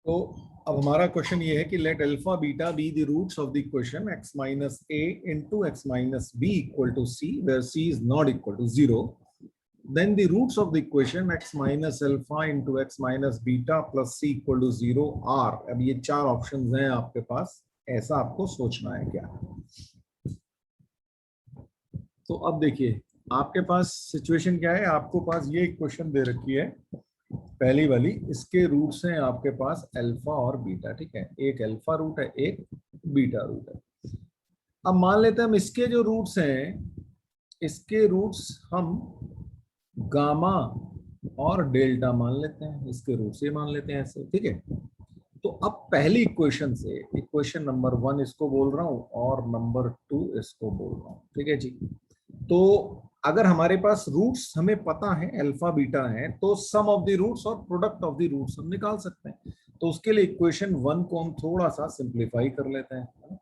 तो अब हमारा क्वेश्चन ये है कि let alpha beta be the roots of the equation x minus a into x minus b equal to c where c is not equal to 0. Then the roots of the equation x minus alpha into x minus beta plus c equal to 0 are. अब ये चार options हैं आपके पास, ऐसा आपको सोचना है क्या. तो अब देखिए आपके पास सिचुएशन क्या है. आपको पास ये इक्वेशन दे रखी है पहली वाली, इसके रूट्स हैं आपके पास अल्फा और बीटा. ठीक है, एक अल्फा रूट है, एक बीटा रूट है. अब मान लेते हैं हम इसके जो रूट्स हैं, इसके रूट्स हम गामा और डेल्टा मान लेते हैं. इसके रूट से मान लेते हैं ऐसे. ठीक है, तो अब पहली इक्वेशन से, इक्वेशन नंबर 1 इसको बोल रहा हूं और नंबर 2 इसको बोल रहा हूं. ठीक है जी. तो अगर हमारे पास रूट्स हमें पता है अल्फा बीटा है, तो सम ऑफ द रूट्स और प्रोडक्ट ऑफ द रूट्स हम निकाल सकते हैं. तो उसके लिए इक्वेशन 1 को हम थोड़ा सा सिंप्लीफाई कर लेते हैं.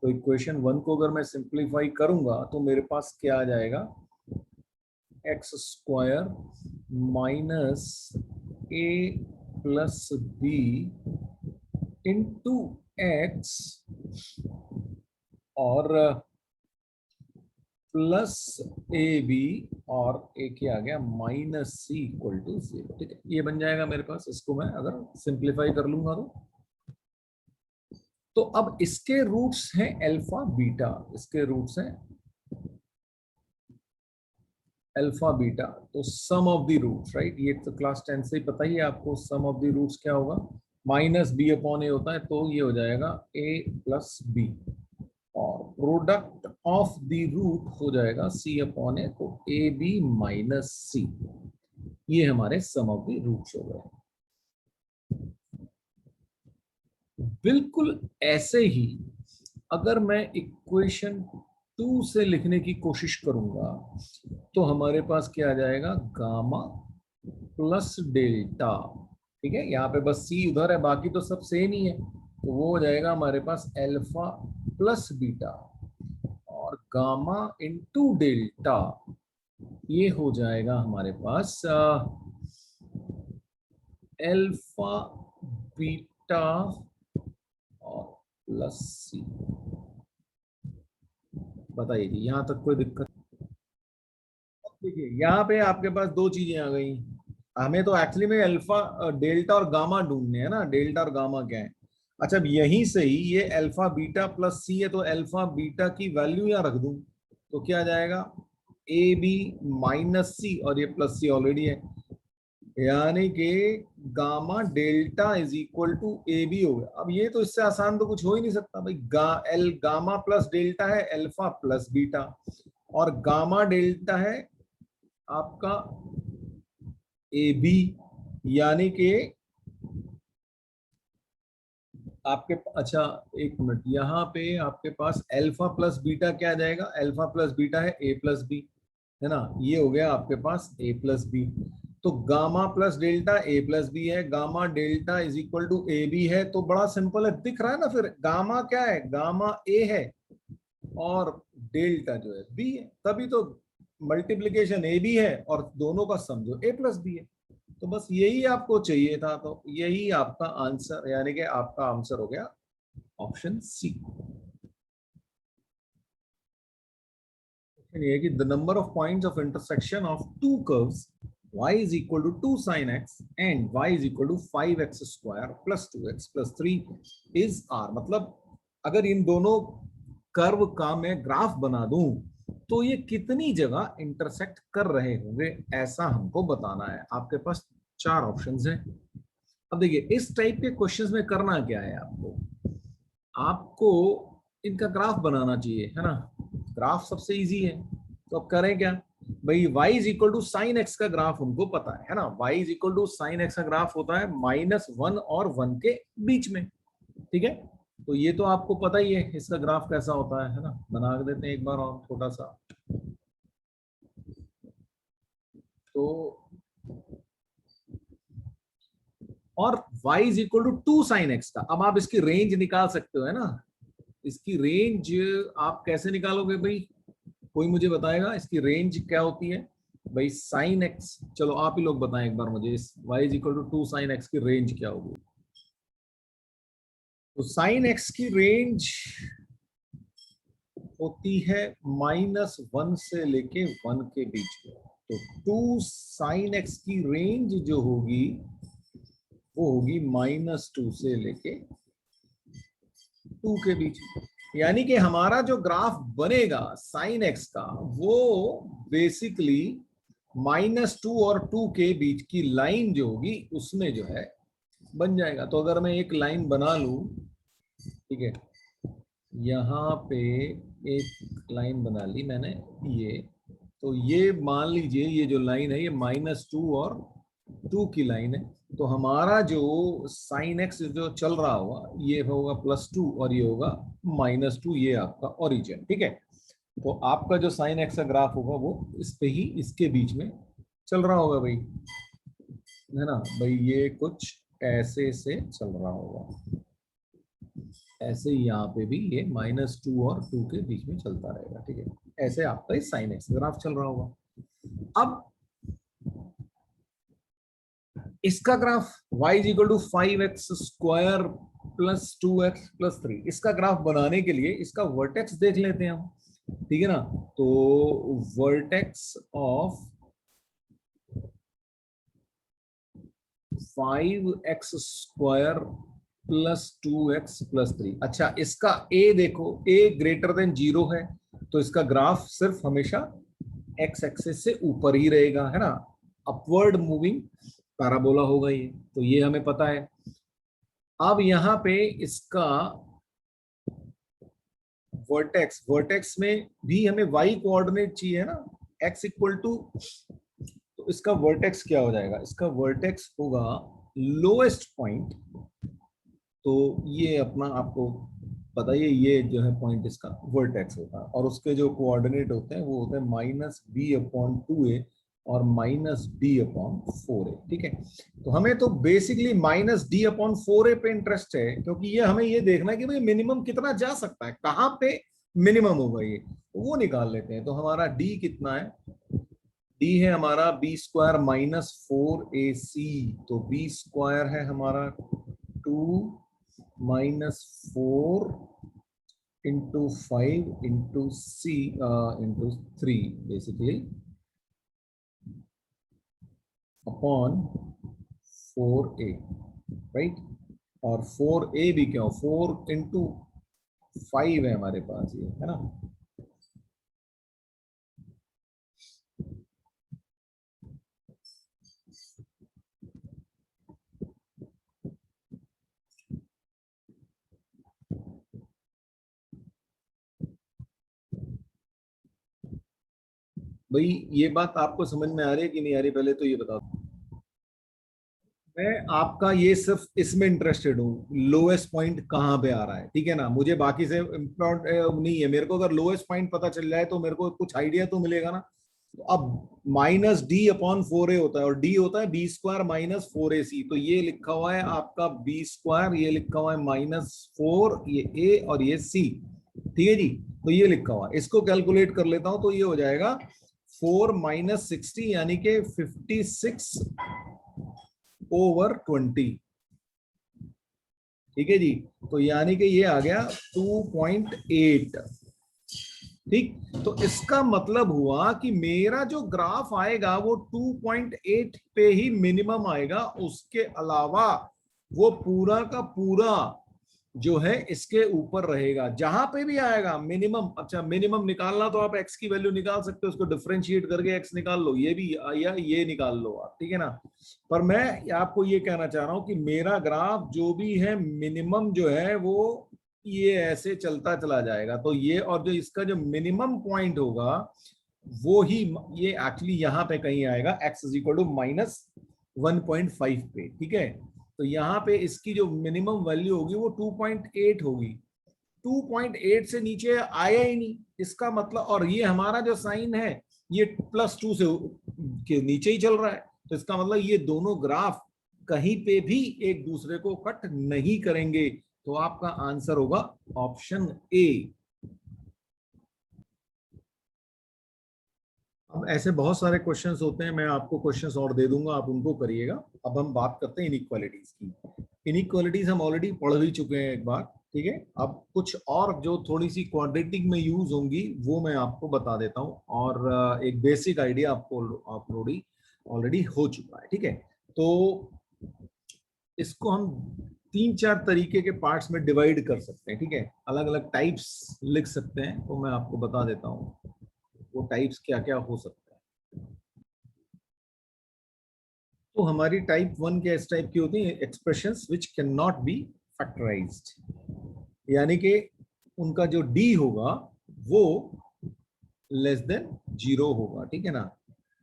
तो इक्वेशन 1 को अगर मैं सिंप्लीफाई करूंगा तो मेरे पास क्या आ जाएगा, एक्स स्क्वायर माइनस ए प्लस बी इंटू एक्स और प्लस ए बी और ए क्या आ गया माइनस सी इक्वल टू 0. ठीक है, ये बन जाएगा मेरे पास. इसको मैं अगर सिंप्लीफाई कर लूंगा तो अब इसके रूट्स हैं अल्फा बीटा. इसके रूट्स हैं अल्फा बीटा. तो सम ऑफ द रूट्स, राइट, ये तो क्लास 10 से ही पता ही है आपको. सम ऑफ द रूट्स क्या होगा, माइनस बी अपॉन ए होता है, तो ये हो जाएगा ए प्लस बी. और प्रोडक्ट ऑफ द रूट हो जाएगा सी अपॉन ए, तो ए बी माइनस सी. ये हमारे सम ऑफ द रूट्स हो गए. बिल्कुल ऐसे ही अगर मैं इक्वेशन 2 से लिखने की कोशिश करूंगा तो हमारे पास क्या आ जाएगा, गामा प्लस डेल्टा. ठीक है, यहाँ पे बस सी उधर है, बाकी तो सब सेम ही है. तो वो हो जाएगा हमारे पास अल्फा प्लस बीटा और गामा इंटू डेल्टा. ये हो जाएगा हमारे पास अल्फा बीटा और प्लस सी. बताइए जी, यहां तक कोई दिक्कत. देखिए यहाँ पे आपके पास दो चीजें आ गई. हमें तो एक्चुअली में अल्फा डेल्टा और गामा ढूंढने हैं ना. डेल्टा और गामा क्या है. अच्छा, अब यहीं से ही ये अल्फा बीटा प्लस सी है, तो अल्फा बीटा की वैल्यू यहाँ रख दूं तो क्या आ जाएगा, ए बी माइनस सी, और ये प्लस सी ऑलरेडी है, यानी कि gamma delta is equal to a b हो गया. अब ये तो इससे आसान तो कुछ हो ही नहीं सकता भाई. गामा प्लस डेल्टा है अल्फा प्लस बीटा, और गामा डेल्टा है आपका ए बी, यानी कि आपके, अच्छा एक मिनट, यहाँ पे आपके पास अल्फा प्लस बीटा क्या आ जाएगा, अल्फा प्लस बीटा है ए प्लस बी, है ना. ये हो गया आपके पास ए प्लस बी. तो gamma plus delta a plus b है, gamma delta is equal to a b है. तो बड़ा सिंपल है, दिख रहा है ना. फिर गामा क्या है, गामा ए है और डेल्टा जो है बी है, तभी तो मल्टीप्लीकेशन ए बी है और दोनों का सम जो ए प्लस बी है. तो बस यही आपको चाहिए था, तो यही आपका आंसर, यानी कि आपका आंसर हो गया ऑप्शन सी. ये कि the number of points of intersection of two curves y is equal to 2 sin x and y is equal to 5x square plus 2x plus 3 is r. मतलब अगर इन दोनों कर्व का मैं graph बना दूं तो ये कितनी जगह इंटरसेक्ट कर रहे होंगे, ऐसा हमको बताना है. आपके पास चार ऑप्शंस हैं. अब देखिए इस टाइप के क्वेश्चंस में करना क्या है, आपको आपको इनका ग्राफ बनाना चाहिए, है ना. ग्राफ सबसे इजी है. तो अब करें क्या भाई, y is equal to sine x का ग्राफ हमको पता है ना. y is equal to sine x का ग्राफ होता है -1 और 1 के बीच में. ठीक है, तो ये तो आपको पता ही है इसका ग्राफ कैसा होता है ना. बना देते हैं एक बार और छोटा सा. तो और y is equal to 2 sine x का, अब आप इसकी रेंज निकाल सकते हो, है ना. इसकी रेंज आप कैसे निकालोगे भाई, कोई मुझे बताएगा इसकी रेंज क्या होती है भाई. साइन एक्स, चलो आप ही लोग बताएं एक बार मुझे, इस y is equal to 2 sine x की रेंज क्या होगी. तो साइन एक्स की रेंज होती है -1 से लेके 1 के बीच में। तो 2 साइन एक्स की रेंज जो होगी वो होगी -2 से लेके 2 के बीच में। यानी कि हमारा जो ग्राफ बनेगा साइन एक्स का वो बेसिकली -2 और 2 के बीच की लाइन जो होगी उसमें जो है बन जाएगा। तो अगर मैं एक लाइन बना लूं, ठीक है, यहाँ पे एक लाइन बना ली मैंने, ये तो ये मान लीजिए ये जो लाइन है ये -2 और 2 की लाइन है। तो हमारा जो साइन एक्स जो चल रहा होगा ये होगा +2 और ये होगा -2, ये आपका ओरिजिन, ठीक है। तो आपका जो साइन एक्स का ग्राफ होगा वो इस पे ही इसके बीच में चल रहा होगा भाई, है ना भाई। ये कुछ ऐसे से चल रहा होगा, ऐसे ही यहाँ पे भी ये -2 और 2 के बीच में चलता रहेगा, ठीक है। ऐसे आपका इस साइन एक्स ग्राफ चल रहा होगा। अब इसका ग्राफ y = 5x² + 2x + 3, इसका ग्राफ बनाने के लिए इसका वर्टेक्स देख लेते हैं हम, ठीक है ना। तो वर्टेक्स ऑफ 5x² + 2x + 3, अच्छा इसका a देखो, a > 0 है तो इसका ग्राफ सिर्फ हमेशा x एक्सिस से ऊपर ही रहेगा, है ना, अपवर्ड मूविंग पैराबोला होगा ये, तो ये हमें पता है। अब यहाँ पे इसका वर्टेक्स में भी हमें y कोऑर्डिनेट चाहिए, है ना, x = तो इसका वर्टेक्स क्या हो जाएगा, इसका वर्टेक्स होगा लोएस्ट पॉइंट। तो ये अपना आपको बताइए, ये जो है पॉइंट इसका वर्टेक्स होता है और उसके जो कोऑर्डिनेट होते हैं वो होते हैं -b/2a और -d/4a, ठीक है। तो हमें तो बेसिकली -d/4a पे इंटरेस्ट है, क्योंकि ये हमें ये देखना है कि भाई मिनिमम कितना जा सकता है, कहाँ पे मिनिमम होगा ये, तो वो निकाल लेते हैं। तो हमारा d कितना है, d है हमारा b² - 4ac, तो b² है हमारा 2 - 4 × 5 × c × 3 basically upon 4a, right. और 4a भी क्या हो, 4 × 5 है हमारे पास, ये है ना। भाई ये बात आपको समझ में आ रही है कि नहीं आ रही, पहले तो ये बताओ। मैं आपका ये सिर्फ इसमें इंटरेस्टेड हूँ, लोएस्ट पॉइंट कहाँ पे आ रहा है, ठीक है ना। मुझे बाकी से इम्पोर्टेंट नहीं है, मेरे को अगर लोएस्ट पॉइंट पता चल जाए तो मेरे को कुछ आइडिया तो मिलेगा ना। तो अब -d/4a होता है और d होता है b² - 4ac, तो ये लिखा हुआ है आपका b², ये लिखा हुआ है -4, ये a और ये c, ठीक है जी। तो ये लिखा हुआ है, इसको कैलकुलेट कर लेता हूं तो ये हो जाएगा 4 - 60 यानी कि 56/20, ठीक है जी। तो यानी कि ये आ गया 2.8, ठीक। तो इसका मतलब हुआ कि मेरा जो ग्राफ आएगा वो 2.8 पे ही मिनिमम आएगा, उसके अलावा वो पूरा का पूरा जो है इसके ऊपर रहेगा, जहां पे भी आएगा मिनिमम। अच्छा मिनिमम निकालना तो आप x की वैल्यू निकाल सकते हो, उसको डिफरेंशिएट करके x निकाल लो, ये भी या ये निकाल लो आप, ठीक है ना। पर मैं आपको ये कहना चाह रहा हूं कि मेरा ग्राफ जो भी है मिनिमम जो है वो ये ऐसे चलता चला जाएगा। तो ये और जो इसका जो मिनिमम पॉइंट होगा वो ही ये एक्चुअली यहाँ पे कहीं आएगा x = -1.5 पे, ठीक है। तो यहाँ पे इसकी जो मिनिमम वैल्यू होगी वो 2.8 होगी, 2.8 से नीचे आया ही नहीं, इसका मतलब। और ये हमारा जो साइन है ये +2 से के नीचे ही चल रहा है, तो इसका मतलब ये दोनों ग्राफ कहीं पे भी एक दूसरे को कट नहीं करेंगे। तो आपका आंसर होगा ऑप्शन ए। अब ऐसे बहुत सारे क्वेश्चंस होते हैं, मैं आपको क्वेश्चंस और दे दूंगा, आप उनको करिएगा। अब हम बात करते हैं इनइक्वालिटीज की। इनइक्वालिटीज हम ऑलरेडी पढ़ भी चुके हैं एक बार, ठीक है। अब कुछ और जो थोड़ी सी क्वाड्रेटिक में यूज होंगी वो मैं आपको बता देता हूँ, और एक बेसिक आइडिया आपको ऑलरेडी हो चुका है, ठीक है। तो इसको हम 3-4 तरीके के पार्ट्स में डिवाइड कर सकते हैं, ठीक है। अलग अलग टाइप्स लिख सकते हैं, तो मैं आपको बता देता हूँ वो टाइप्स क्या क्या हो सकता है। तो हमारी टाइप 1 क्या इस टाइप की होती है, expressions which can not be factorised, यानी कि उनका जो डी होगा वो लेस देन 0 होगा, ठीक है ना।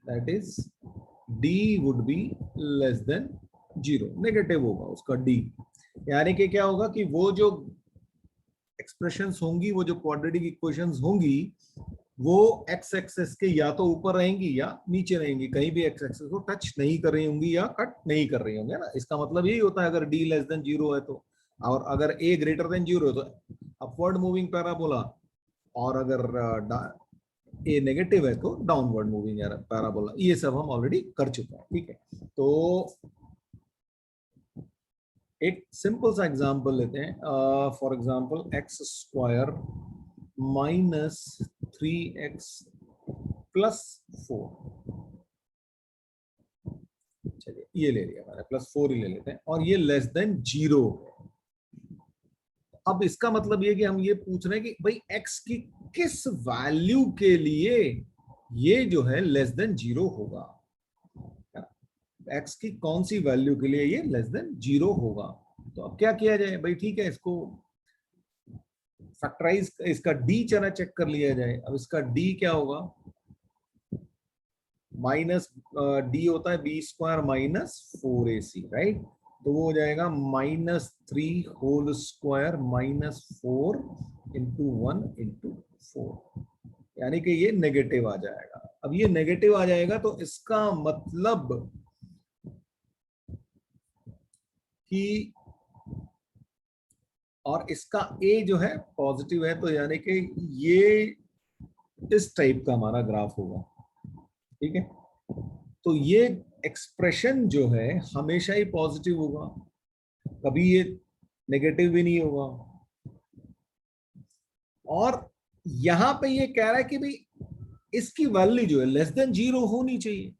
That is D would be less than 0, negative होगा उसका डी। यानी कि क्या होगा कि वो जो एक्सप्रेशंस होंगी, वो जो क्वाड्रेटिक इक्वेशंस होंगी, वो एक्स एक्सेस के या तो ऊपर रहेंगी या नीचे रहेंगी, कहीं भी एक्स एक्सेस को टच नहीं कर रही होंगी या कट नहीं कर रही होंगी, है ना। इसका मतलब यही होता है अगर डी लेस देन 0 है तो, और अगर ए ग्रेटर देन 0 है तो अपवर्ड मूविंग पैराबोला, और अगर ए नेगेटिव है तो डाउनवर्ड मूविंग पैराबोला। ये सब हम ऑलरेडी कर चुके हैं, ठीक है। तो एक सिंपल सा एग्जांपल लेते हैं, for example x square minus 3x plus 4, चलिए ये ले लिया मैंने, प्लस 4 ही ले लेते हैं, और ये लेस देन 0। अब इसका मतलब ये कि हम ये पूछ रहे हैं कि भाई x की किस वैल्यू के लिए ये जो है लेस देन 0 होगा, x की कौन सी वैल्यू के लिए ये लेस देन 0 होगा। तो अब क्या किया जाए भाई, ठीक है, इसको फैक्टराइज, इसका डी चला चेक कर लिया जाए। अब इसका डी क्या होगा, माइनस डी होता है B square minus 4ac, right. तो वो हो जाएगा -3 whole square minus 4 into 1 into 4, यानी कि ये नेगेटिव आ जाएगा। अब ये नेगेटिव आ जाएगा तो इसका मतलब कि, और इसका ए जो है पॉजिटिव है, तो यानी कि ये इस टाइप का हमारा ग्राफ होगा, ठीक है। तो ये एक्सप्रेशन जो है हमेशा ही पॉजिटिव होगा, कभी ये नेगेटिव भी नहीं होगा। और यहां पे ये कह रहा है कि भाई इसकी वैल्यू जो है लेस देन 0 होनी चाहिए,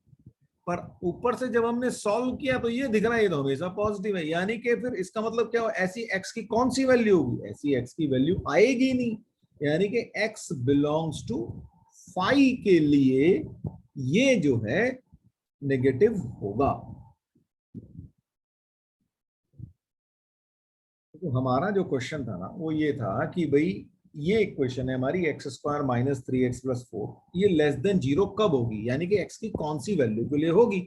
पर ऊपर से जब हमने सॉल्व किया तो ये दिख रहा है ये तो हमेशा पॉजिटिव है, यानी कि फिर इसका मतलब क्या हो, ऐसी एक्स की कौन सी वैल्यू होगी, ऐसी एक्स की वैल्यू आएगी नहीं, यानी कि एक्स बिलोंग्स टू फाई के लिए ये जो है नेगेटिव होगा। तो हमारा जो क्वेश्चन था ना वो ये था कि भाई ये इक्वेशन है हमारी x square minus 3x plus 4, ये लेस देन 0 कब होगी, यानी कि एक्स की कौन सी वैल्यू के लिए होगी।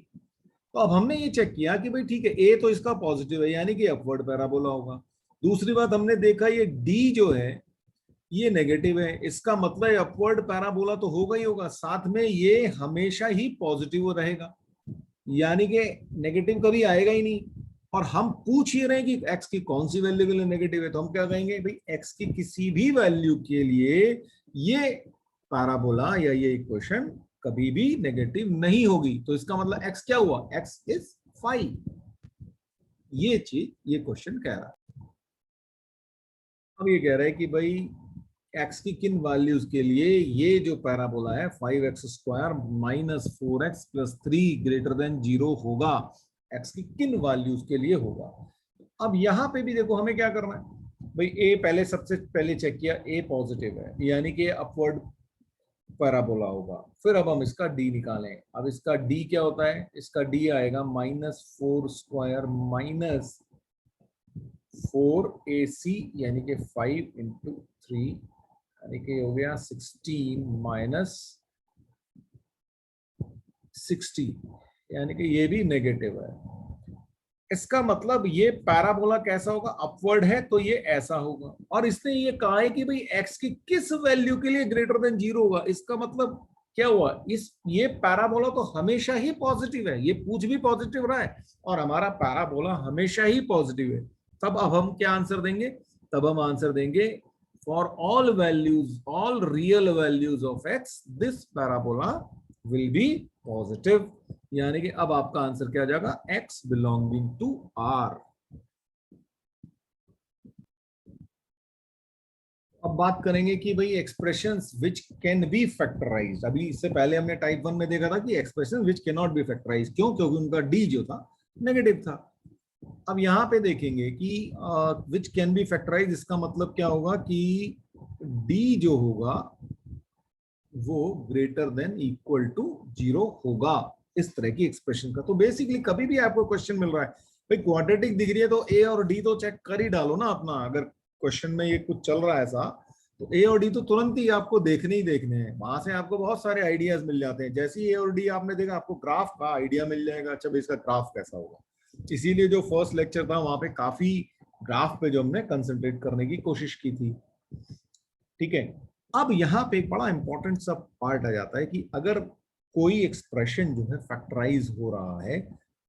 तो अब हमने ये चेक किया कि भाई ठीक है, ए तो इसका पॉजिटिव है यानी कि अपवर्ड पैराबोला होगा। दूसरी बात हमने देखा ये डी जो है ये नेगेटिव है, इसका मतलब अपवर्ड पैराबोला तो होगा ही होगा, साथ में ये हमेशा ही पॉजिटिव रहेगा, यानी कि नेगेटिव कभी आएगा ही नहीं। और हम पूछ ही रहे हैं कि एक्स की कौन सी वैल्यू के लिए नेगेटिव है, तो हम क्या कहेंगे भाई एक्स की किसी भी वैल्यू के लिए ये पैराबोला या ये इक्वेशन कभी भी नेगेटिव नहीं होगी। तो इसका मतलब एक्स क्या हुआ, एक्स इज 5, ये चीज ये क्वेश्चन कह रहा है। अब ये कह रहा है कि भाई एक्स की किन वैल्यूज के लिए ये जो पैराबोला है 5x square minus 4x plus 3 greater than 0 होगा, एक्स की किन वैल्यूज के लिए होगा। अब यहां पे भी देखो हमें क्या करना है भाई, ए पहले सबसे पहले चेक किया, ए पॉजिटिव है यानी कि अपवर्ड पैराबोला होगा। फिर अब हम इसका डी निकालें, अब इसका डी क्या होता है, इसका डी आएगा -4 स्क्वायर माइनस 4ac यानी कि 5 इंटू 3, यानी कि हो गया 16 माइनस 60, यानी कि ये भी नेगेटिव है। इसका मतलब ये पैराबोला कैसा होगा, अपवर्ड है तो ये ऐसा होगा। और इसने ये कहा है कि भाई एक्स की किस वैल्यू के लिए ग्रेटर देन 0 होगा, इसका मतलब क्या हुआ, इस ये पैराबोला तो हमेशा ही पॉजिटिव है, ये पूछ भी पॉजिटिव रहा है और हमारा पैराबोला हमेशा ही पॉजिटिव है। तब अब हम क्या आंसर देंगे, तब हम आंसर देंगे for all values, all real values of x this parabola will be positive, यानी कि अब आपका आंसर क्या आ जाएगा, x बिलोंगिंग टू r। अब बात करेंगे कि भाई expressions which can be factorised. अभी इससे पहले हमने टाइप 1 में देखा था कि expression which can not be factorised, क्यों, क्योंकि उनका डी जो था नेगेटिव था। अब यहाँ पे देखेंगे कि विच कैन बी फैक्टराइज, इसका मतलब क्या होगा कि डी जो होगा वो ग्रेटर देन इक्वल टू 0 होगा, इस तरह की एक्सप्रेशन का। तो बेसिकली कभी भी आपको क्वेश्चन मिल रहा है भाई क्वाड्रेटिक दिख रही है तो ए और डी तो चेक कर ही डालो ना अपना। अगर क्वेश्चन में ये कुछ चल रहा है ऐसा तो ए और डी तो तुरंत ही आपको देखने ही देखने हैं, वहां से आपको बहुत सारे आइडियाज मिल जाते हैं। जैसे ही ए और डी आपने देखा आपको ग्राफ का आइडिया मिल जाएगा, अच्छा भाई इसका ग्राफ कैसा होगा। इसीलिए जो फर्स्ट लेक्चर था वहां पे काफी ग्राफ पे जो हमने कंसंट्रेट करने की कोशिश की थी, ठीक है। अब यहाँ पे एक बड़ा इंपॉर्टेंट सा पार्ट आ जाता है कि अगर कोई एक्सप्रेशन जो है फैक्टराइज हो रहा है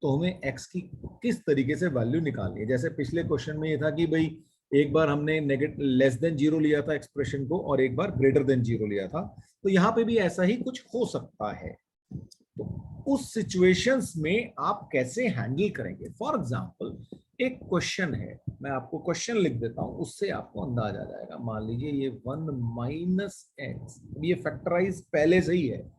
तो हमें x की किस तरीके से वैल्यू निकालनी है। जैसे पिछले क्वेश्चन में ये था कि भाई एक बार हमने नेगेटिव लेस देन 0 लिया था एक्सप्रेशन को और एक बार ग्रेटर देन 0 लिया था, तो यहाँ पे भी ऐसा ही कुछ हो सकता है। तो उस सिचुएशंस में आप कैसे हैंडल करेंगे। फॉर एग्जांपल एक क्वेश्चन है, मैं आपको क्वेश्चन लिख देता हूं, उससे आपको अंदाज आ जाएगा। मान लीजिए ये 1 माइनस एक्स, ये फैक्टराइज पहले से ही है।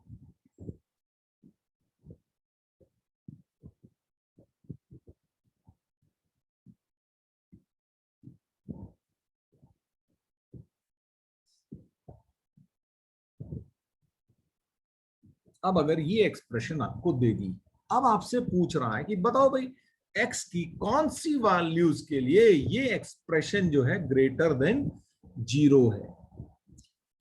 अब अगर ये एक्सप्रेशन आपको दे दी, अब आपसे पूछ रहा है कि बताओ भाई x की कौन सी वैल्यूज के लिए ये एक्सप्रेशन जो है ग्रेटर देन 0 है।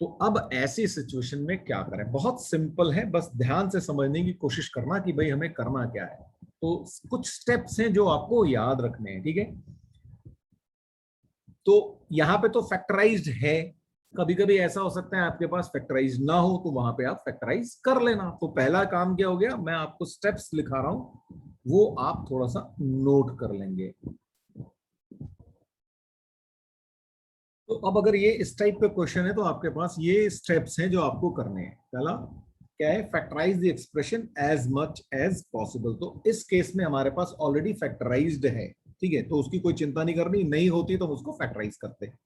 तो अब ऐसी सिचुएशन में क्या करें, बहुत सिंपल है, बस ध्यान से समझने की कोशिश करना कि भाई हमें करना क्या है। तो कुछ स्टेप्स हैं जो आपको याद रखने हैं, ठीक है। तो यहां पे तो फैक्टराइज्ड है, कभी कभी ऐसा हो सकता है आपके पास फैक्टराइज ना हो तो वहां पे आप फैक्टराइज कर लेना। तो पहला काम क्या हो गया, मैं आपको स्टेप्स लिखा रहा हूं वो आप थोड़ा सा नोट कर लेंगे। तो अब अगर ये इस टाइप का क्वेश्चन है तो आपके पास ये स्टेप्स हैं जो आपको करने हैं। पहला क्या है, factorise the expression as much as possible. तो इस केस में हमारे पास ऑलरेडी फैक्टराइज्ड है, ठीक है, तो उसकी कोई चिंता नहीं करनी, नहीं होती तो हम उसको फैक्टराइज करते हैं।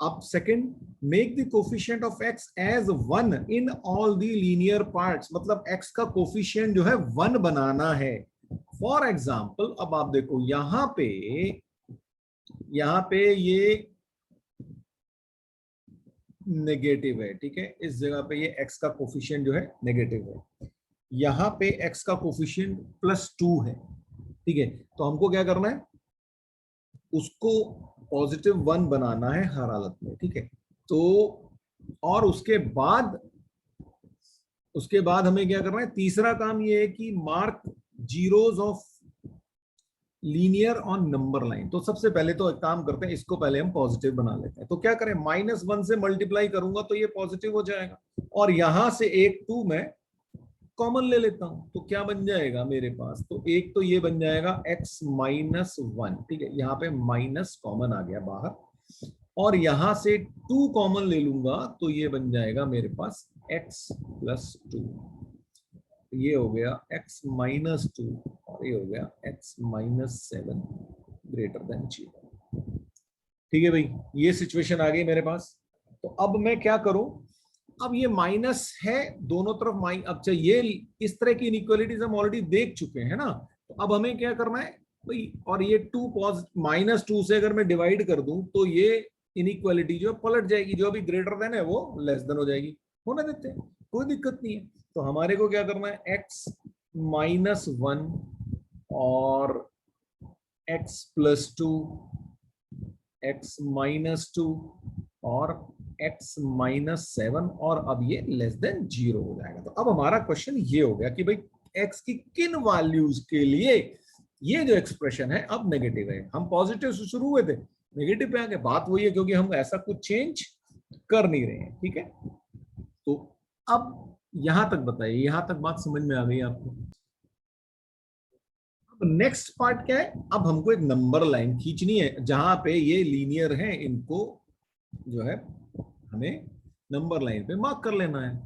अब second, make the coefficient of x as 1 in all the linear parts, मतलब x का कोफिशिएंट जो है 1 बनाना है। फॉर एग्जांपल अब आप देखो यहाँ पे ये नेगेटिव है, ठीक है, इस जगह पे ये x का कोफिशिएंट जो है नेगेटिव है, यहाँ पे x का कोफिशिएंट +2 है, ठीक है। तो हमको क्या करना है, उसको +1 बनाना है हर हालत में, ठीक है। तो और उसके बाद हमें क्या करना है, तीसरा काम ये है कि mark zeros of linear on number line. तो सबसे पहले तो एक काम करते हैं, इसको पहले हम पॉजिटिव बना लेते हैं। तो क्या करें, -1 से मल्टीप्लाई करूंगा तो ये पॉजिटिव हो जाएगा, और यहां से एक 2 मैं कॉमन ले लेता हूं तो क्या बन जाएगा मेरे पास, तो एक तो ये बन जाएगा x-1, ठीक है, यहाँ पे माइनस कॉमन आ गया बाहर, और यहां से 2 कॉमन ले लूंगा तो ये बन जाएगा मेरे पास x+2। ये हो गया x-2 और ये हो गया x-7 ग्रेटर देन 0। ठीक है भाई, ये सिचुएशन आ गई मेरे पास। तो अब मैं क्या करूं, अब ये माइनस है दोनों तरफ अब ये इस तरह की इनइक्वालिटीज हम ऑलरेडी देख चुके हैं ना। तो अब हमें क्या करना है भाई, और ये -2 से अगर मैं डिवाइड कर दूं तो ये इनइक्वालिटी जो पलट जाएगी, जो अभी ग्रेटर देन है वो लेस देन हो जाएगी। होने देते हैं, कोई दिक्कत नहीं है। तो हमारे को क्या करना है, x-1 और x+2, x-2 और x-7, और अब ये लेस देन 0 हो जाएगा। तो अब हमारा क्वेश्चन ये हो गया कि भाई x की किन वैल्यूज के लिए ये जो एक्सप्रेशन है अब नेगेटिव है। हम पॉजिटिव से शुरू हुए थे, नेगेटिव पे आ गए, बात वही है क्योंकि हम ऐसा कुछ चेंज कर नहीं रहे हैं, ठीक है। तो अब यहां तक बताइए, यहां तक बात समझ में आ गई आपको। नेक्स्ट पार्ट क्या है, अब हमको एक नंबर लाइन खींचनी है जहां पे ये लीनियर है, इनको जो है हमें नंबर लाइन पे मार्क कर लेना है।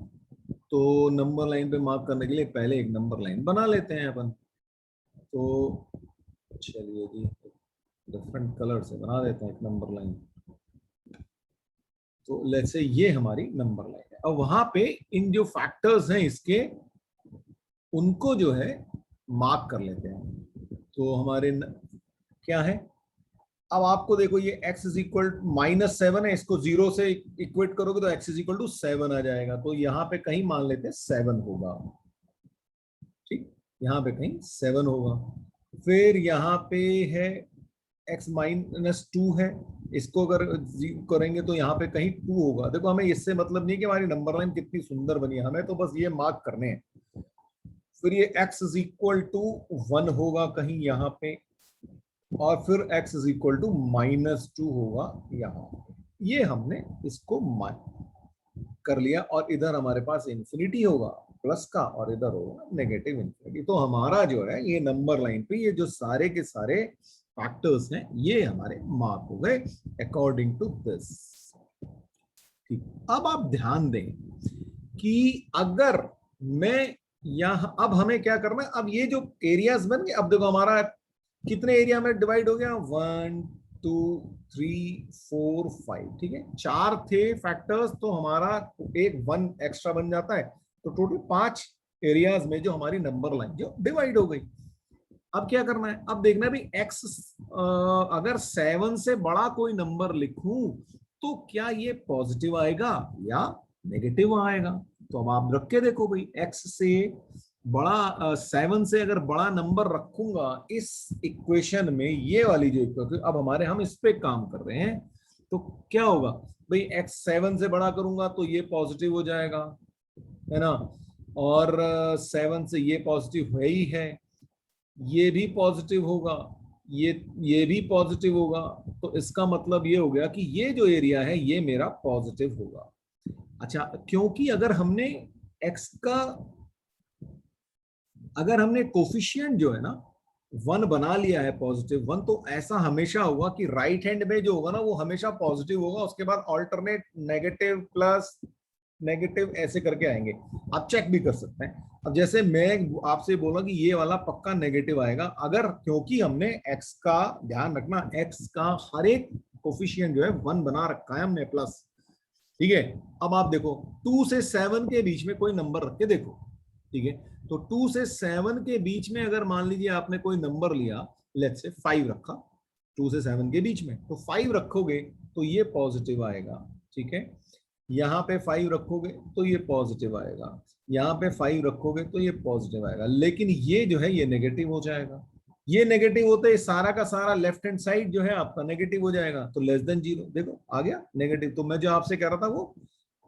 तो नंबर लाइन पे मार्क करने के लिए पहले एक नंबर लाइन बना लेते हैं अपन। तो चलिए जी, डिफरेंट कलर से बना देते हैं एक नंबर लाइन। तो लेट्स से ये हमारी नंबर लाइन है, और वहां पे इन जो फैक्टर्स हैं इसके, उनको जो है मार्क कर लेते हैं। तो हमारे क्या है, अब आपको देखो ये x इज इक्वल -7 है, इसको 0 से इक्वेट करोगे तो x इज इक्वल टू 7 आ जाएगा। तो यहाँ पे कहीं मान लेते हैं 7 होगा, ठीक, यहाँ पे कहीं 7 होगा। फिर यहाँ पे है x-2 है, इसको अगर करेंगे तो यहाँ पे कहीं 2 होगा। देखो हमें इससे मतलब नहीं कि हमारी नंबर लाइन कितनी सुंदर बनी है, हमें तो बस ये मार्क करने हैं। फिर ये x इज इक्वल टू 1 होगा कहीं यहाँ पे, और फिर x इज इक्वल टू -2 होगा यहाँ। ये हमने इसको कर लिया, और इधर हमारे पास इंफिनिटी होगा प्लस का, और इधर होगा नेगेटिव इंफिनिटी। तो हमारा जो है ये नंबर लाइन पे ये जो सारे के सारे फैक्टर्स हैं ये हमारे मार्क हो गए अकॉर्डिंग टू दिस। ठीक, अब आप ध्यान दें कि अगर मैं यहां, अब हमें क्या करना है, अब ये जो एरियाज बन गए, अब देखो हमारा कितने एरिया में डिवाइड हो गया, 1 2 3 4 5, ठीक है, 4 थे फैक्टर्स, तो हमारा एक 1 एक्स्ट्रा बन जाता है। तो टोटल 5 एरियाज में जो हमारी नंबर लाइन जो डिवाइड हो गई। अब क्या करना है, अब देखना भी x, अगर 7 से बड़ा कोई नंबर लिखूं तो क्या ये पॉजिटिव आएगा या नेगेटिव आएगा। तो अब आप रख के देखो भाई, x से बड़ा 7 से अगर बड़ा नंबर रखूंगा इस इक्वेशन में, ये वाली जो इक्वेशन, अब हमारे हम इस पे काम कर रहे हैं, तो क्या होगा भाई, x 7 से बड़ा करूंगा तो ये पॉजिटिव हो जाएगा, है ना, और 7 से ये पॉजिटिव है ही है, ये भी पॉजिटिव होगा, ये भी पॉजिटिव होगा। तो इसका मतलब ये हो गया कि ये जो एरिया है ये मेरा पॉजिटिव होगा। अच्छा, क्योंकि अगर हमने x का, अगर हमने कोफिशिएंट जो है ना 1 बना लिया है, पॉजिटिव 1, तो ऐसा हमेशा होगा कि राइट हैंड में जो होगा ना वो हमेशा पॉजिटिव होगा, उसके बाद ऑल्टरनेट नेगेटिव प्लस नेगेटिव ऐसे करके आएंगे। आप चेक भी कर सकते हैं। अब जैसे मैं आपसे बोला कि ये वाला पक्का नेगेटिव आएगा, अगर, क्योंकि हमने x का, ध्यान रखना, x का हर एक कोफिशिएंट जो है 1 बना रखा है हमने प्लस, ठीक है। अब आप देखो 2 से 7 के बीच में कोई नंबर रख के देखो, ठीक है। तो 2 से 7 के बीच में अगर मान लीजिए आपने कोई नंबर लिया, लेट्स से 5 रखा, 2 से 7 के बीच में, तो 5 रखोगे तो ये पॉजिटिव आएगा, ठीक है। यहाँ पे 5 रखोगे तो ये पॉजिटिव आएगा, यहाँ पे 5 रखोगे तो ये पॉजिटिव आएगा, लेकिन ये जो है ये नेगेटिव हो जाएगा। ये नेगेटिव होते ही सारा का सारा लेफ्ट हैंड साइड जो है आपका नेगेटिव हो जाएगा, तो लेस देन 0, देखो आ गया नेगेटिव। तो मैं जो आपसे कह रहा था वो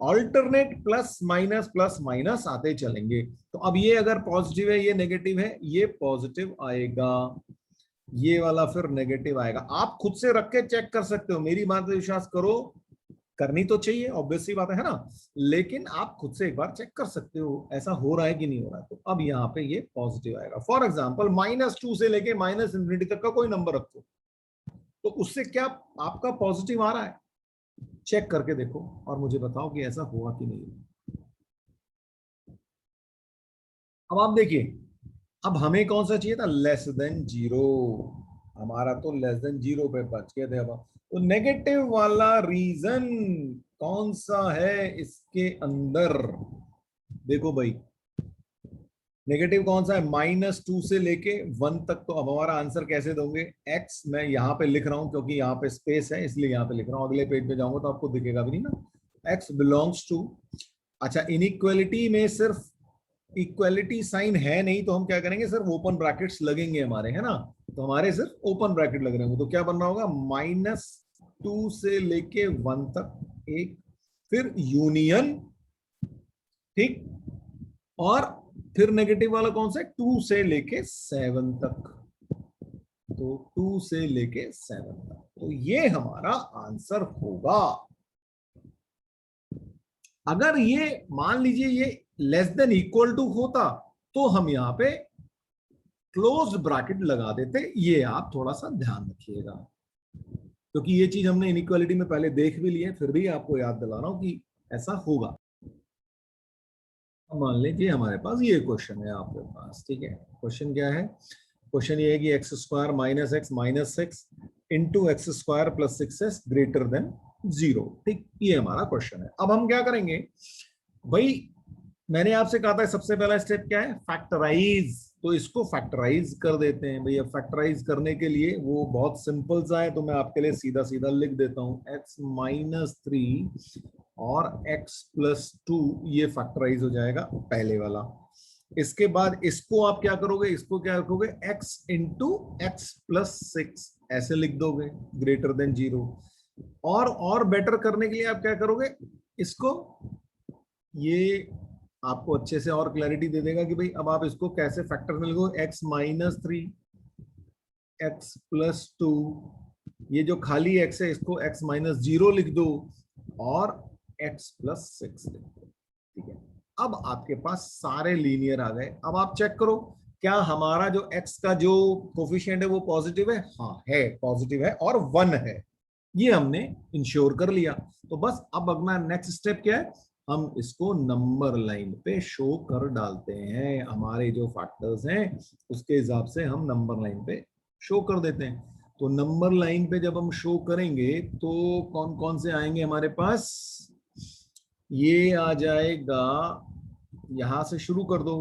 ऑल्टरनेट प्लस माइनस आते चलेंगे। तो अब ये अगर पॉजिटिव है, ये नेगेटिव है, ये पॉजिटिव आएगा, ये वाला फिर नेगेटिव आएगा। आप खुद से रख के चेक कर सकते हो, मेरी बात पे विश्वास करो, करनी तो चाहिए, ऑब्वियसली बात है ना, लेकिन आप खुद से एक बार चेक कर सकते हो ऐसा हो रहा है कि नहीं हो रहा है। तो अब यहाँ पे ये पॉजिटिव आएगा। फॉर एग्जांपल -2 से लेके -इंफिनिटी तक का कोई नंबर रखो, तो उससे क्या आपका पॉजिटिव आ रहा है, चेक करके देखो और मुझे बताओ कि ऐसा हुआ कि नहीं। अब आप देखिए, अब हमें कौन सा चाहिए था, लेस देन 0, हमारा तो लेस देन 0 पे बच गए थे। अब तो नेगेटिव वाला रीजन कौन सा है इसके अंदर, देखो भाई, नेगेटिव कौन सा है, -2 से लेके 1 तक। तो अब हमारा आंसर कैसे दोगे, x मैं यहाँ पे लिख रहा हूं क्योंकि यहाँ पे स्पेस है इसलिए यहाँ पे लिख रहा हूँ, अगले पेज पे जाऊंगा तो आपको दिखेगा भी नहीं ना, x बिलोंग्स टू, अच्छा इनइक्वालिटी में सिर्फ इक्वालिटी साइन है नहीं, तो हम क्या करेंगे, सिर्फ ओपन ब्रैकेट्स लगेंगे हमारे, है ना, तो हमारे सिर्फ ओपन ब्रैकेट लग रहे होंगे। तो क्या बनना होगा, -2 से लेके 1 तक एक, फिर यूनियन, ठीक, और फिर नेगेटिव वाला कौन सा है, 2 से लेके 7 तक, तो 2 से लेके 7 तक, तो ये हमारा आंसर होगा। अगर ये मान लीजिए ये लेस देन इक्वल टू होता तो हम यहाँ पे क्लोज्ड ब्रैकेट लगा देते, ये आप थोड़ा सा ध्यान रखिएगा, क्योंकि ये चीज हमने इनइक्वालिटी में पहले देख भी ली है, फिर भी आपको याद दिला रहा हूं कि ऐसा होगा। मान लीजिए हमारे पास ये क्वेश्चन है आपके पास, ठीक है। क्वेश्चन क्या है? क्वेश्चन ये है कि x square minus six into x square plus six S greater than zero, ठीक, ये हमारा क्वेश्चन है। अब हम क्या करेंगे भाई, मैंने आपसे कहा था सबसे पहला स्टेप क्या है, फैक्टराइज। तो इसको फैक्टराइज कर देते हैं भैया। फैक्टराइज करने के लिए वो बहुत सिंपल सा है, तो मैं आपके लिए सीधा सीधा लिख देता हूं, एक्स माइनस थ्री और एक्स प्लस टू, ये फैक्टराइज हो जाएगा पहले वाला। इसके बाद इसको आप क्या करोगे, इसको क्या रखोगे, x into x plus six ऐसे लिख दोगे ग्रेटर देन जीरो। और बेटर करने के लिए आप क्या करोगे, इसको, ये आपको अच्छे से और क्लैरिटी दे देगा कि भाई अब आप इसको कैसे फैक्टर में लिखो, x minus three x plus two, ये जो खाली x है इसको x माइनस जीरो लिख दो और x प्लस सिक्स लिख दो, ठीक है। अब आपके पास सारे लीनियर आ गए। अब आप चेक करो क्या हमारा जो x का जो कोफिशिएंट है वो पॉजिटिव है, हाँ है, पॉजिटिव है और वन है, ये हमने इंश्योर कर लिया। तो बस अब अपना नेक्स्ट स्टेप क्या है, हम इसको नंबर लाइन पे शो कर डालते हैं। हमारे जो फैक्टर्स हैं उसके हिसाब से हम नंबर लाइन पे शो कर देते हैं। तो नंबर लाइन पे जब हम शो करेंगे तो कौन कौन से आएंगे हमारे पास, ये आ जाएगा, यहां से शुरू कर दो,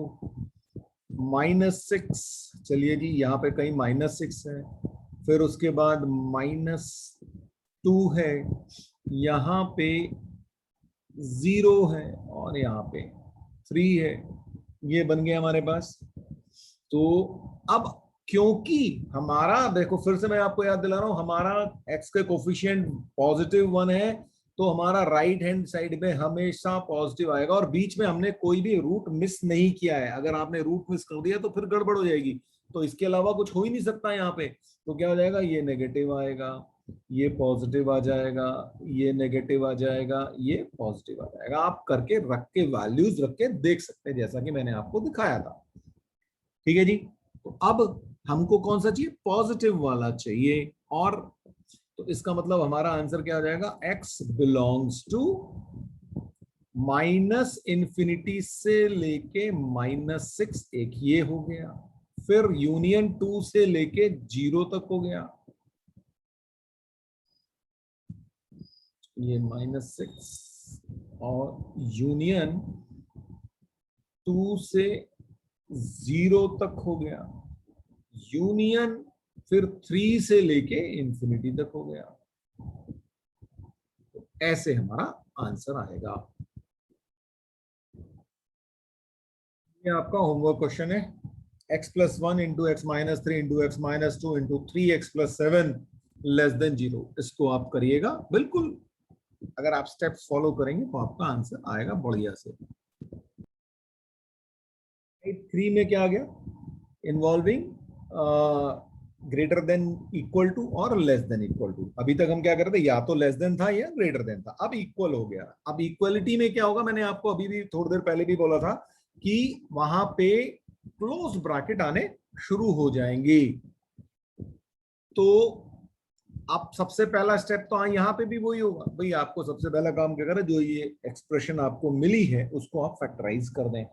माइनस सिक्स, चलिए जी यहाँ पे कहीं माइनस सिक्स है, फिर उसके बाद माइनस टू है, यहाँ पे जीरो है और यहाँ पे थ्री है, ये बन गया हमारे पास। तो अब क्योंकि हमारा, देखो फिर से मैं आपको याद दिला रहा हूं, हमारा एक्स के कोफिशिएंट पॉजिटिव वन है, तो हमारा राइट हैंड साइड पे हमेशा पॉजिटिव आएगा और बीच में हमने कोई भी रूट मिस नहीं किया है। अगर आपने रूट मिस कर दिया तो फिर गड़बड़ हो जाएगी, तो इसके अलावा कुछ हो ही नहीं सकता यहाँ पे। तो क्या हो जाएगा, ये नेगेटिव आएगा, ये पॉजिटिव आ जाएगा, ये नेगेटिव आ जाएगा, ये पॉजिटिव आ जाएगा। आप करके रख के वैल्यूज रख के देख सकते हैं जैसा कि मैंने आपको दिखाया था, ठीक है जी। तो अब हमको कौन सा चाहिए, पॉजिटिव वाला चाहिए। और तो इसका मतलब हमारा आंसर क्या हो जाएगा, x belongs to minus infinity से लेके माइनस सिक्स, एक ये हो गया, फिर यूनियन टू से लेके जीरो तक हो गया, ये माइनस सिक्स, और यूनियन टू से जीरो तक हो गया, यूनियन फिर थ्री से लेके इंफिनिटी तक हो गया। तो ऐसे हमारा आंसर आएगा। ये आपका होमवर्क क्वेश्चन है, x plus one into x minus three into x minus two into three x plus seven less than zero. इसको आप करिएगा बिल्कुल, अगर आप स्टेप्स फॉलो करेंगे तो आपका आंसर आएगा बढ़िया से। थ्री में क्या आ गया, involving greater than equal to और लेस देन इक्वल टू। अभी तक हम क्या कर रहे थे, या तो लेस देन था या ग्रेटर देन था, अब इक्वल हो गया। अब इक्वलिटी में क्या होगा, मैंने आपको अभी भी थोड़ी देर पहले भी बोला था कि वहां पे क्लोज ब्रैकेट आने शुरू हो जाएंगे। तो अब सबसे पहला स्टेप तो यहाँ पे भी वही होगा भाई, आपको सबसे पहला काम क्या करें, जो ये एक्सप्रेशन आपको मिली है उसको आप फैक्टराइज कर दें।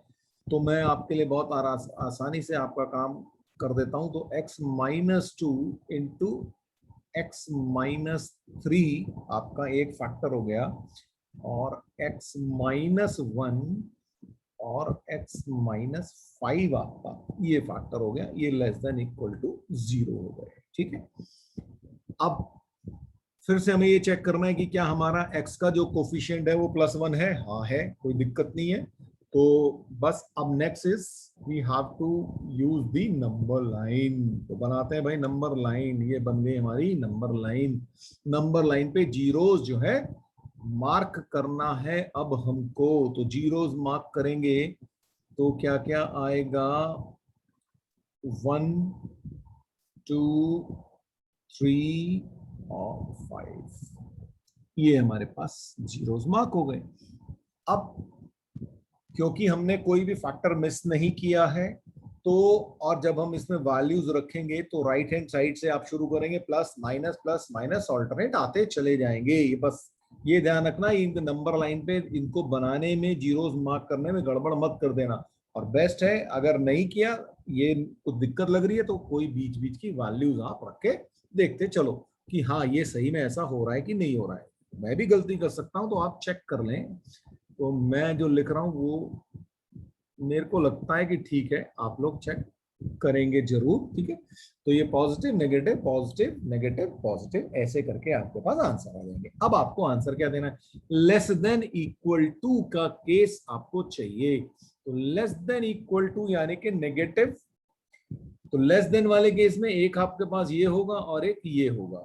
तो मैं आपके लिए बहुत आसानी से आपका काम कर देता हूं। तो x minus two into x minus three आपका एक फैक्टर हो गया, और x माइनस वन और x माइनस फाइव आपका ये फैक्टर हो गया, ये less than equal to zero हो गए, ठीक है। अब फिर से हमें ये चेक करना है कि क्या हमारा x का जो कोफिशिएंट है वो प्लस वन है, हाँ है, कोई दिक्कत नहीं है। तो बस अब next is we have to use the number line. तो बनाते हैं भाई नंबर लाइन, ये बन गई हमारी नंबर लाइन। नंबर लाइन पे जीरोस जो है मार्क करना है अब हमको, तो जीरोस मार्क करेंगे तो क्या क्या आएगा, वन टू थ्री और फाइव, ये हमारे पास जीरोस मार्क हो गए। अब क्योंकि हमने कोई भी फैक्टर मिस नहीं किया है, तो और जब हम इसमें वैल्यूज रखेंगे तो राइट हैंड साइड से आप शुरू करेंगे, प्लस माइनस ऑल्टरनेट आते चले जाएंगे। ये बस ये ध्यान रखना, इन नंबर लाइन पे इनको बनाने में, जीरोस मार्क करने में गड़बड़ मत कर देना। और बेस्ट है अगर नहीं किया, ये कुछ दिक्कत लग रही है तो कोई बीच बीच की वैल्यूज आप रख के देखते चलो कि हाँ ये सही में ऐसा हो रहा है कि नहीं हो रहा है। मैं भी गलती कर सकता हूं तो आप चेक कर लें। तो मैं जो लिख रहा हूं वो मेरे को लगता है कि ठीक है, आप लोग चेक करेंगे जरूर, ठीक है। तो ये positive negative positive negative positive ऐसे करके आपके पास आंसर आ जाएंगे। अब आपको आंसर क्या देना है, लेस देन इक्वल टू का केस आपको चाहिए। तो लेस देन इक्वल टू यानी कि नेगेटिव, तो लेस देन वाले केस में एक आपके पास ये होगा और एक ये होगा,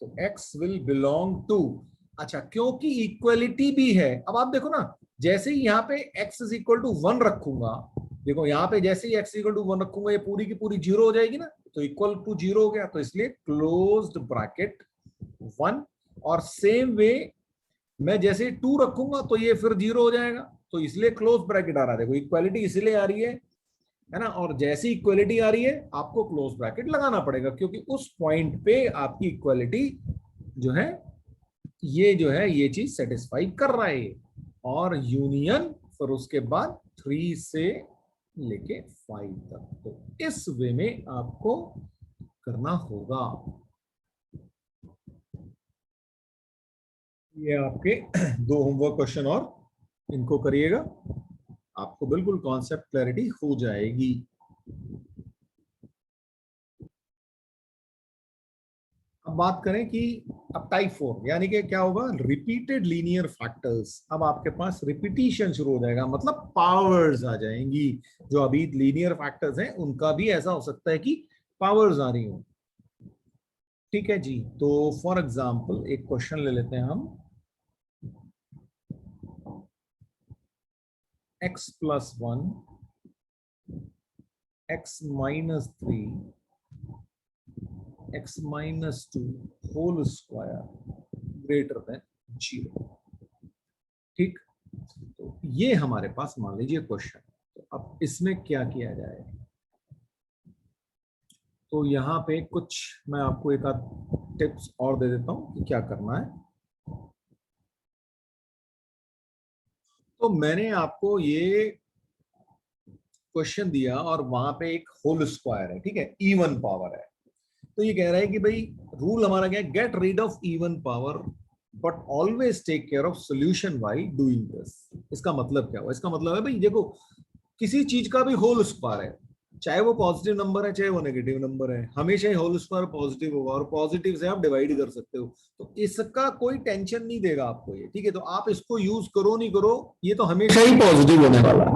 तो x विल बिलोंग टू, अच्छा क्योंकि इक्वलिटी भी है। अब आप देखो ना, जैसे ही यहाँ पे x इज इक्वल टू 1 रखूंगा, देखो यहाँ पे जैसे ही x इक्वल टू 1 रखूंगा ये पूरी की पूरी जीरो हो जाएगी ना, तो इक्वल टू जीरो हो गया, तो इसलिए क्लोज्ड ब्रैकेट 1। और सेम वे मैं जैसे 2 रखूंगा तो ये फिर जीरो हो जाएगा, तो इसलिए क्लोज ब्रैकेट आ रहा है। देखो इक्वालिटी इसलिए आ रही है ना, और जैसी इक्वालिटी आ रही है आपको क्लोज ब्रैकेट लगाना पड़ेगा, क्योंकि उस पॉइंट पे आपकी इक्वालिटी जो है ये चीज सेटिस्फाई कर रहा है। और यूनियन फिर उसके बाद 3 से लेके 5 तक, तो इस वे में आपको करना होगा। ये आपके 2 होमवर्क क्वेश्चन और इनको करिएगा, आपको बिल्कुल कॉन्सेप्ट क्लैरिटी हो जाएगी। अब बात करें कि अब टाइप 4 यानी कि क्या होगा, रिपीटेड लीनियर फैक्टर्स। अब आपके पास रिपीटिशन शुरू हो जाएगा, मतलब पावर्स आ जाएंगी। जो अभी लीनियर फैक्टर्स हैं उनका भी ऐसा हो सकता है कि पावर्स आ रही हो। ठीक है जी, तो फॉर एग्जांपल एक क्वेश्चन ले लेते हैं हम, x plus 1 x minus 3 x minus 2 whole square greater than 0। ठीक, तो ये हमारे पास मान लीजिए क्वेश्चन। तो अब इसमें क्या किया जाए, तो यहाँ पे कुछ मैं आपको एक आध टिप्स और दे देता हूँ कि क्या करना है। तो मैंने आपको ये क्वेश्चन दिया और वहां पे एक होल स्क्वायर है, ठीक है, इवन पावर है। तो ये कह रहा है कि भाई रूल हमारा क्या है, get rid of even power but always take care of solution while doing this. इसका मतलब क्या हुआ, इसका मतलब है भाई देखो, किसी चीज का भी होल स्क्वायर है, चाहे वो पॉजिटिव नंबर है चाहे वो नेगेटिव नंबर है, हमेशा ही होल स्क्वायर पॉजिटिव होगा, और पॉजिटिव से आप डिवाइड कर सकते हो। तो इसका कोई टेंशन नहीं देगा आपको ये, ठीक है। तो आप इसको यूज करो नहीं करो, ये तो हमेशा ही पॉजिटिव होने वाला है।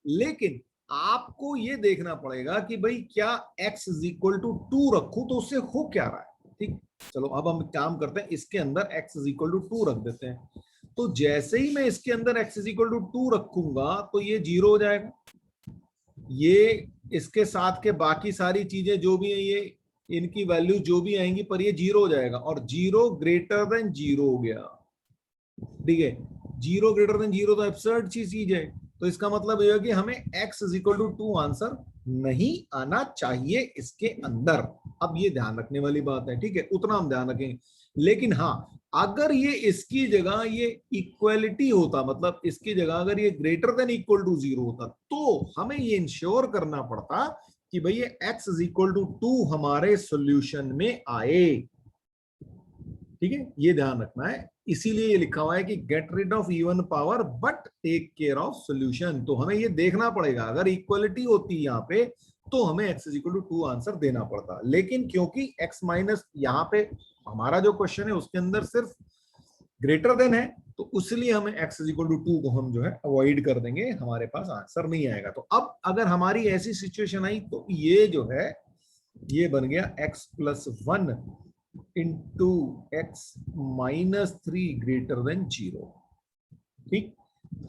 लेकिन आपको ये देखना पड़ेगा कि भाई क्या x इज इक्वल टू 2 रखूं तो उससे हो क्या रहा है। ठीक, चलो अब हम काम करते हैं, इसके अंदर x इज इक्वल टू 2 रख देते हैं। तो जैसे ही मैं इसके अंदर x इज इक्वल टू 2 रखूंगा तो ये जीरो हो जाएगा, ये इसके साथ के बाकी सारी चीजें जो भी है ये इनकी वैल्यू जो भी आएंगी पर ये जीरो हो जाएगा, और जीरो ग्रेटर देन जीरो हो गया। ठीक है, जीरो ग्रेटर देन जीरो तो एब्सर्ड चीज है, तो इसका मतलब यह है कि हमें x is equal to 2 answer नहीं आना चाहिए इसके अंदर। अब ये ध्यान रखने वाली बात है, ठीक है, उतना हम ध्यान रखेंगे। लेकिन हाँ, अगर ये इसकी जगह ये इक्वलिटी होता, मतलब इसकी जगह अगर ये ग्रेटर देन इक्वल टू 0 होता, तो हमें ये इंश्योर करना पड़ता कि भाई ये x इज इक्वल टू 2 हमारे सॉल्यूशन में आए। ठीक है, ये ध्यान रखना है, इसीलिए ये लिखा हुआ है कि get rid of even power but take care of solution. तो हमें ये देखना पड़ेगा, अगर इक्वलिटी होती यहाँ पे तो हमें x is equal to 2 answer देना पड़ता, लेकिन क्योंकि x माइनस यहाँ पे हमारा जो क्वेश्चन है उसके अंदर सिर्फ ग्रेटर देन है, तो इसलिए हमें x इज इक्वल टू 2 को हम जो है अवॉइड कर देंगे, हमारे पास आंसर नहीं आएगा। तो अब अगर हमारी ऐसी सिचुएशन आई तो ये जो है ये बन गया x plus 1 into x minus 3 greater than 0। ठीक,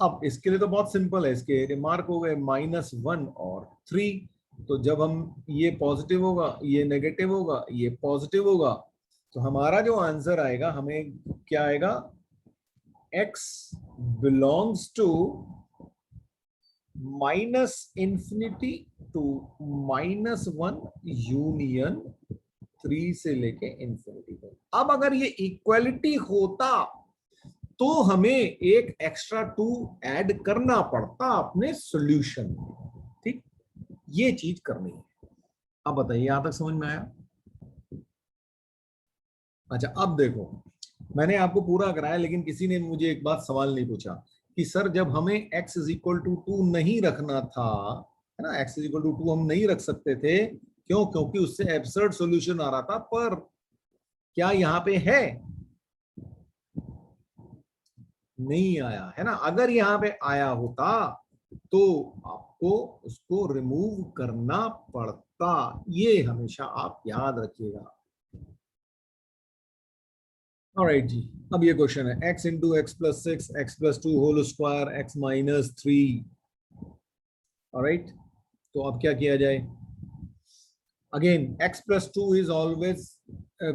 अब इसके लिए तो बहुत सिंपल है, इसके रिमार्क हो गए -1 और 3। तो जब हम ये पॉजिटिव होगा ये नेगेटिव होगा ये पॉजिटिव होगा, तो हमारा जो आंसर आएगा हमें क्या आएगा, x belongs to -minus infinity to -1 union 3 से लेके इंफिनिटी तक। अब अगर ये इक्वलिटी होता तो हमें एक एक्स्ट्रा 2 ऐड करना पड़ता अपने सॉल्यूशन में, ठीक, ये चीज करनी है। अब बताइए यहां तक समझ में आया? अच्छा अब देखो, मैंने आपको पूरा कराया लेकिन किसी ने मुझे एक बात सवाल नहीं पूछा कि सर जब हमें x इज इक्वल टू 2 नहीं रखना था, है ना, x इज इक्वल टू 2 हम नहीं रख सकते थे, क्यों? क्योंकि उससे एब्सर्ड सॉल्यूशन आ रहा था। पर क्या यहाँ पे है? नहीं आया, है ना। अगर यहाँ पे आया होता तो आपको उसको रिमूव करना पड़ता, ये हमेशा आप याद रखिएगा। ऑलराइट जी, अब ये क्वेश्चन है x into x plus 6 x plus 2 whole square x minus 3। Alright, तो अब क्या किया जाए? Again x plus 2 is always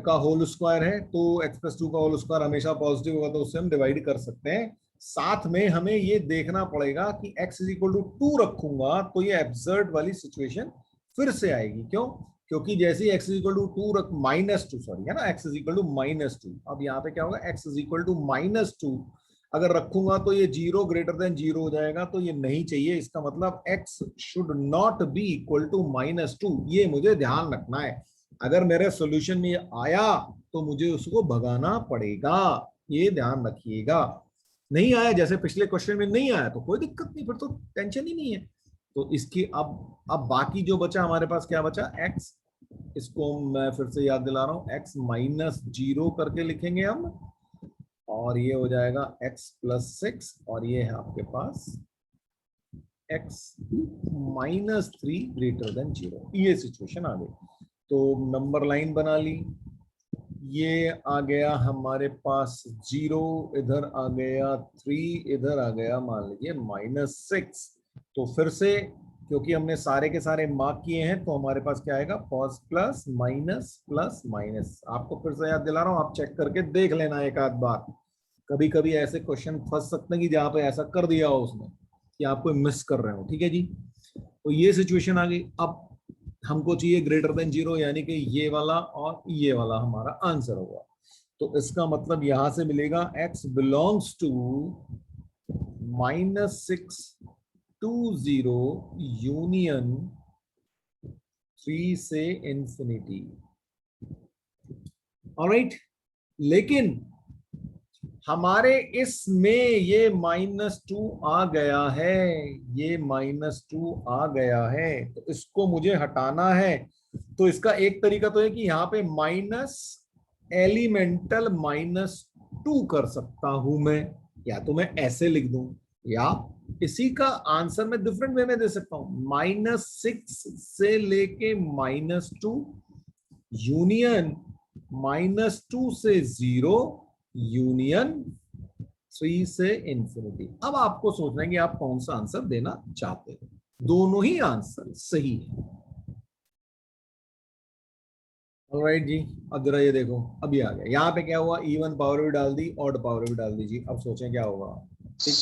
का होल स्क्वायर है, तो x प्लस 2 का होल स्क्वायर हमेशा पॉजिटिव होगा, तो उससे हम डिवाइड कर सकते हैं। साथ में हमें ये देखना पड़ेगा कि x इज इक्वल टू 2 रखूंगा तो ये एब्सर्ड वाली सिचुएशन फिर से आएगी। क्यों? क्योंकि जैसे ही x इज इक्वल टू 2 रख -2, सॉरी, है ना, x इज इक्वल टू -2। अब यहाँ पे क्या होगा? x इज इक्वल टू -2 अगर रखूंगा तो ये 0 ग्रेटर देन 0 हो जाएगा, तो ये नहीं चाहिए। इसका मतलब x should not be equal to -2, ये मुझे ध्यान रखना है। अगर मेरे सॉल्यूशन में आया तो मुझे उसको भगाना पड़ेगा, ये ध्यान रखिएगा। नहीं आया, जैसे पिछले क्वेश्चन में नहीं आया, तो कोई दिक्कत नहीं, फिर तो टेंशन ही नहीं है। तो इसकी अब बाकी जो बचा हमारे पास, क्या बचा? x, इसको मैं फिर से याद दिला रहा हूं, x -0 करके लिखेंगे हम, और ये हो जाएगा x प्लस 6, और ये है आपके पास x माइनस 3 ग्रेटर देन 0। ये सिचुएशन आ गई। तो नंबर लाइन बना ली, ये आ गया हमारे पास 0, इधर आ गया 3, इधर आ गया मान लीजिए -6। तो फिर से क्योंकि हमने सारे के सारे मार्क किए हैं, तो हमारे पास क्या आएगा? Pause plus minus plus minus. आपको फिर से याद दिला रहा हूं, आप चेक करके देख लेना एक आध बार। कभी कभी ऐसे क्वेश्चन फंस सकते हैं कि जहां पे ऐसा कर दिया हो उसने कि आप कोई मिस कर रहे हो, ठीक है जी। तो ये सिचुएशन आ गई। अब हमको चाहिए ग्रेटर देन 0, यानी कि ये वाला और ये वाला हमारा आंसर होगा। तो इसका मतलब यहां से मिलेगा x belongs to -6 to 0 union 3 से इंफिनिटी। ऑलराइट, लेकिन हमारे इसमें ये -2 आ गया है, ये -2 आ गया है, तो इसको मुझे हटाना है। तो इसका एक तरीका तो है कि यहाँ पे माइनस एलिमेंटल -2 कर सकता हूं मैं, या तो मैं ऐसे लिख दूं, या इसी का आंसर मैं डिफरेंट वे में दे सकता हूं। -6 से लेके -2 यूनियन -2 से 0 यूनियन 3 से इंफिनिटी। अब आपको सोचना है कि आप कौन सा आंसर देना चाहते हैं। दोनों ही आंसर सही है। ऑलराइट जी, अब जरा ये देखो, अभी आ गया। यहाँ पे क्या हुआ? इवन पावर भी डाल दी, ऑड पावर भी डाल दी जी। अब सोचें क्या होगा। ठीक,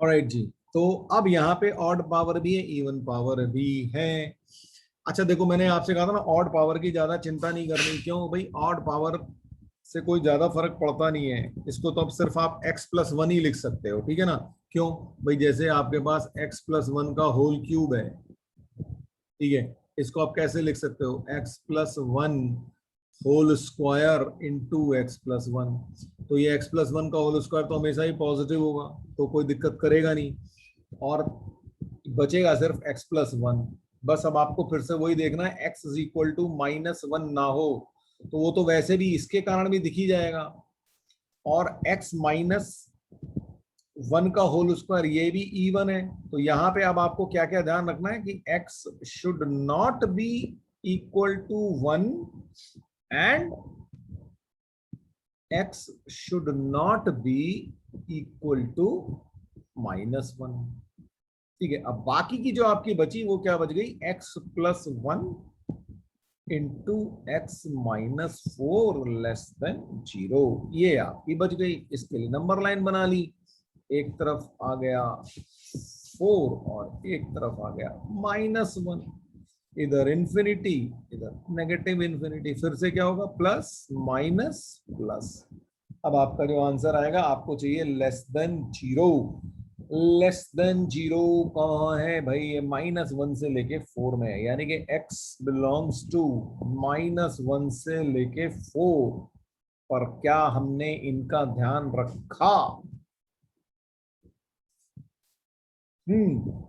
ऑलराइट जी, तो अब यहाँ पे ऑड पावर भी है, इवन पावर भी है। अच्छा देखो, मैंने आपसे कहा था ना, ऑड पावर की ज्यादा चिंता नहीं करनी। क्यों भाई? ऑड पावर से कोई ज्यादा फर्क पड़ता नहीं है। इसको तो अब सिर्फ आप x+1 ही लिख सकते हो, ठीक है ना। क्यों भाई? जैसे आपके पास x+1 का होल क्यूब है, ठीक है, इसको आप कैसे लिख सकते हो? x+1 whole square into x+1। तो ये x+1 का होल स्क्वायर तो हमेशा ही पॉजिटिव होगा, तो कोई दिक्कत करेगा नहीं, और बचेगा सिर्फ x+1। बस अब आपको फिर से वही देखना है, x इज इक्वल टू -1 ना हो, तो वो तो वैसे भी इसके कारण भी दिख ही जाएगा, और x -1 का होल स्क्वायर ये भी इवन है। तो यहाँ पे अब आपको क्या क्या ध्यान रखना है कि x should not be equal to 1 and x should not be equal to -1। ठीक है, अब बाकी की जो आपकी बची वो क्या बच गई? x+1 into x-4 less than 0, ये आपकी बच गई। इसके लिए नंबर लाइन बना ली, एक तरफ आ गया 4 और एक तरफ आ गया -1, इधर इंफिनिटी, इधर नेगेटिव इंफिनिटी, फिर से क्या होगा प्लस माइनस प्लस। अब आपका जो आंसर आएगा, आपको चाहिए लेस देन 0। लेस देन 0 कहाँ है भाई? ये -1 से लेके 4 में है, यानी कि x बिलोंग्स टू -1 से लेके 4। पर क्या हमने इनका ध्यान रखा?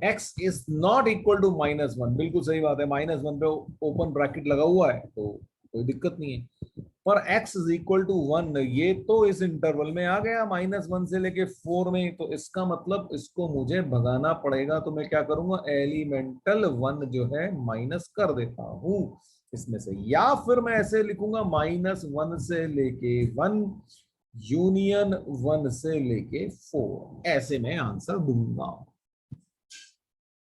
x is not equal to -1, बिल्कुल सही बात है। -1 पे ओपन ब्रैकेट लगा हुआ है तो कोई दिक्कत नहीं है। पर x इज इक्वल टू 1, ये तो इस इंटरवल में आ गया -1 से लेके 4 में, तो इसका मतलब इसको मुझे भगाना पड़ेगा। तो मैं क्या करूंगा, एलिमेंटल 1 जो है माइनस कर देता हूं इसमें से, या फिर मैं ऐसे लिखूंगा -1 से लेके 1 यूनियन 1 से लेके 4, ऐसे मैं आंसर दूंगा।